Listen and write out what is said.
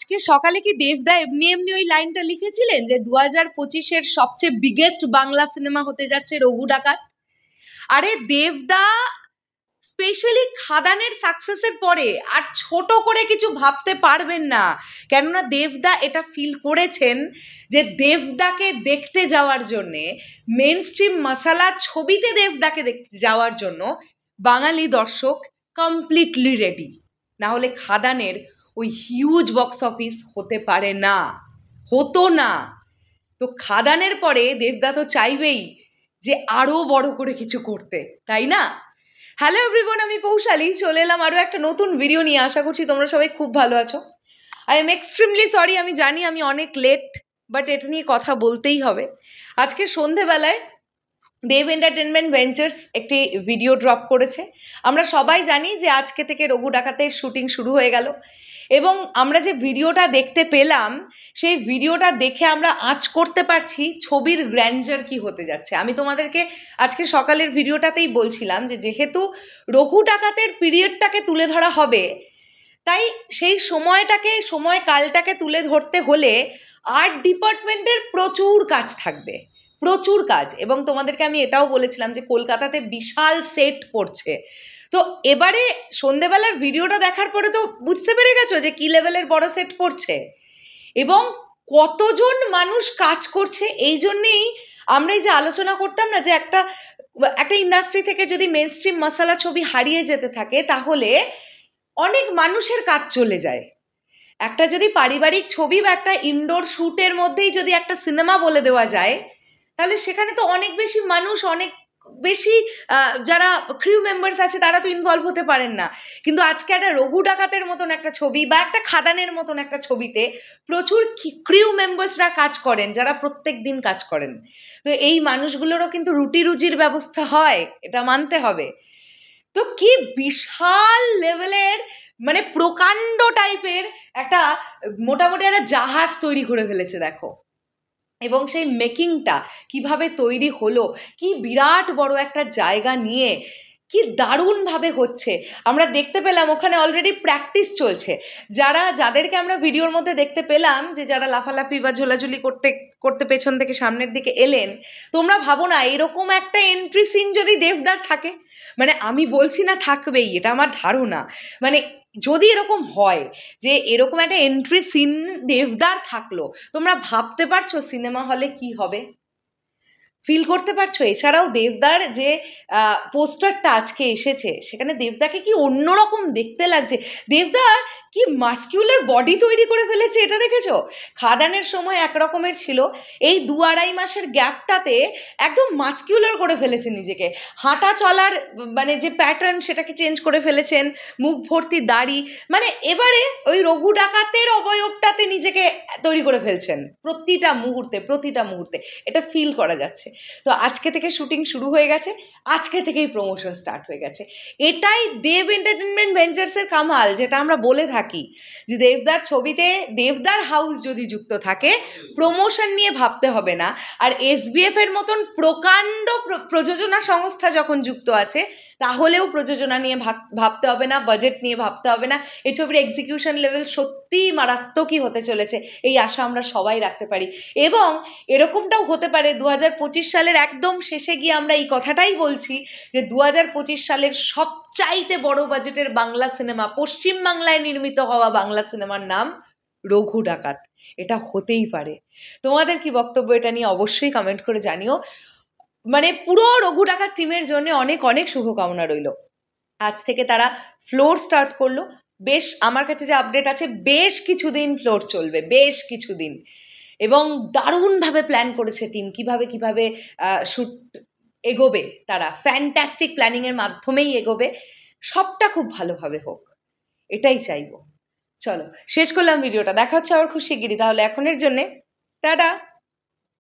আজকে সকালে কি দেবদা এমনি এমনি ওই লাইনটা লিখেছিলেন যে 2025-এর সবচেয়ে বিগেস্ট বাংলা সিনেমা হতে যাচ্ছে রঘু ডাকাত? আরে দেবদা স্পেশালি খাদানের সাকসেসের পরে আর ছোট করে কিছু ভাবতে পারবেন না, কেননা দেবদা এটা ফিল করেছেন যে দেবদাকে দেখতে যাওয়ার জন্যে, মেন স্ট্রিম মশালা ছবিতে দেবদাকে দেখতে যাওয়ার জন্য বাঙালি দর্শক কমপ্লিটলি রেডি, না হলে খাদানের ওই হিউজ বক্স অফিস হতে পারে না, হতো না। তো খাদানের পরে দেবদা তো চাইবেই যে আরও বড় করে কিছু করতে, তাই না? হ্যালো এভরিওয়ান, আমি পৌশালী চলে এলাম আরও একটা নতুন ভিডিও নিয়ে। আশা করছি তোমরা সবাই খুব ভালো আছো। আই এম এক্সট্রিমলি সরি, আমি জানি আমি অনেক লেট, বাট এটা নিয়ে কথা বলতেই হবে। আজকে সন্ধেবেলায় দেব এন্টারটেনমেন্ট ভেঞ্চার্স একটি ভিডিও ড্রপ করেছে। আমরা সবাই জানি যে আজকে থেকে রঘু ডাকাতের শুটিং শুরু হয়ে গেল, এবং আমরা যে ভিডিওটা দেখতে পেলাম সেই ভিডিওটা দেখে আমরা আঁচ করতে পারছি ছবির গ্র্যান্ডার কি হতে যাচ্ছে। আমি তোমাদেরকে আজকে সকালের ভিডিওটাতেই বলছিলাম যে যেহেতু রঘু ডাকাতের পিরিয়ডটাকে তুলে ধরা হবে, তাই সেই সময়কালটাকে তুলে ধরতে হলে আর্ট ডিপার্টমেন্টের প্রচুর কাজ থাকবে, প্রচুর কাজ। এবং তোমাদেরকে আমি এটাও বলেছিলাম যে কলকাতাতে বিশাল সেট পড়ছে। তো এবারে সন্ধেবেলার ভিডিওটা দেখার পরে তো বুঝতে পেরে গেছো যে কী লেভেলের বড় সেট পড়ছে এবং কতজন মানুষ কাজ করছে। এই জন্যেই আমরা এই যে আলোচনা করতাম না যে একটা ইন্ডাস্ট্রি থেকে যদি মেন স্ট্রিম মশালা ছবি হারিয়ে যেতে থাকে তাহলে অনেক মানুষের কাজ চলে যায়। একটা যদি পারিবারিক ছবি বা একটা ইনডোর শ্যুটের মধ্যেই যদি একটা সিনেমা বলে দেওয়া যায়, তাহলে সেখানে তো অনেক বেশি মানুষ, অনেক বেশি যারা ক্রিউ মেম্বার্স আছে তারা তো ইনভলভ হতে পারেন না। কিন্তু আজকে একটা রঘু ডাকাতের মতন একটা ছবি বা একটা খাদানের মতন একটা ছবিতে প্রচুর ক্রিউ মেম্বার্সরা কাজ করেন, যারা প্রত্যেক দিন কাজ করেন। তো এই মানুষগুলোরও কিন্তু রুটি রুজির ব্যবস্থা হয়, এটা মানতে হবে। তো কি বিশাল লেভেলের, মানে প্রকাণ্ড টাইপের একটা মোটামুটি একটা জাহাজ তৈরি করে ফেলেছে দেখো। এবং সেই মেকিংটা কিভাবে তৈরি হলো, কি বিরাট বড় একটা জায়গা নিয়ে কি দারুণভাবে হচ্ছে আমরা দেখতে পেলাম। ওখানে অলরেডি প্র্যাকটিস চলছে। যাদেরকে আমরা ভিডিওর মধ্যে দেখতে পেলাম যে যারা লাফালাফি বা ঝোলাঝুলি করতে করতে পেছন থেকে সামনের দিকে এলেন, তোমরা ভাবো না এরকম একটা এন্ট্রি সিন যদি দেবদার থাকে, মানে আমি বলছি না থাকবেই, এটা আমার ধারণা, মানে যদি এরকম হয় যে এরকম একটা এন্ট্রি সিন দেবদার থাকলো, তোমরা ভাবতে পারছো সিনেমা হলে কি হবে? ফিল করতে পারছো? এছাড়াও দেবদার যে পোস্টারটা আজকে এসেছে সেখানে দেবদাকে কি অন্যরকম দেখতে লাগছে। দেবদার কি মাস্কিউলার বডি তৈরি করে ফেলেছে, এটা দেখেছো? খাদানের সময় একরকমের ছিল, এই 2-2.5 মাসের গ্যাপটাতে একদম মাস্কিউলার করে ফেলেছে নিজেকে। হাঁটা চলার মানে যে প্যাটার্ন সেটাকে চেঞ্জ করে ফেলেছেন, মুখ ভর্তি দাড়ি, মানে এবারে ওই রঘু ডাকাতের অবয়বটাতে নিজেকে তৈরি করে ফেলছেন প্রতিটা মুহূর্তে, এটা ফিল করা যাচ্ছে। তো আজকে থেকে শুটিং শুরু হয়ে গেছে, আজকে থেকেই প্রমোশন স্টার্ট হয়ে গেছে। এটাই দেব এন্টারটেনমেন্ট ভেঞ্চার্সের কামাল, যেটা আমরা বলে থাকি যে দেবদার ছবিতে দেবদার হাউস যদি যুক্ত থাকে প্রমোশন নিয়ে ভাবতে হবে না। আর SBF এর মতন প্রকাণ্ড প্রযোজনা সংস্থা যখন যুক্ত আছে তাহলেও প্রযোজনা নিয়ে ভাবতে হবে না, বাজেট নিয়ে ভাবতে হবে না। এই ছবির এক্সিকিউশন লেভেল সত্যিই মারাত্মকই হতে চলেছে, এই আশা আমরা সবাই রাখতে পারি। এবং এরকমটাও হতে পারে 2025 সালের একদম শেষে গিয়ে আমরা এই কথাটাই বলছি যে 2025 সালের সবচাইতে বড় বাজেটের বাংলা সিনেমা, পশ্চিমবাংলায় নির্মিত হওয়া বাংলা সিনেমার নাম রঘু ডাকাত। এটা হতেই পারে। তোমাদের কি বক্তব্য এটা নিয়ে অবশ্যই কমেন্ট করে জানিও। মানে পুরো রঘু ডাকাত টিমের জন্য অনেক অনেক শুভকামনা রইল। আজ থেকে তারা ফ্লোর স্টার্ট করলো, বেশ আমার কাছে যে আপডেট আছে বেশ কিছুদিন ফ্লোর চলবে, বেশ কিছুদিন। এবং দারুণভাবে প্ল্যান করেছে টিম, কিভাবে শ্যুট এগোবে, তারা ফ্যান্টাস্টিক প্ল্যানিংয়ের মাধ্যমেই এগোবে, সবটা খুব ভালোভাবে হোক, এটাই চাইবো। চলো শেষ করলাম ভিডিওটা, দেখা হচ্ছে আবার খুব শিগগিরই। তাহলে এখনের জন্যে টাটা।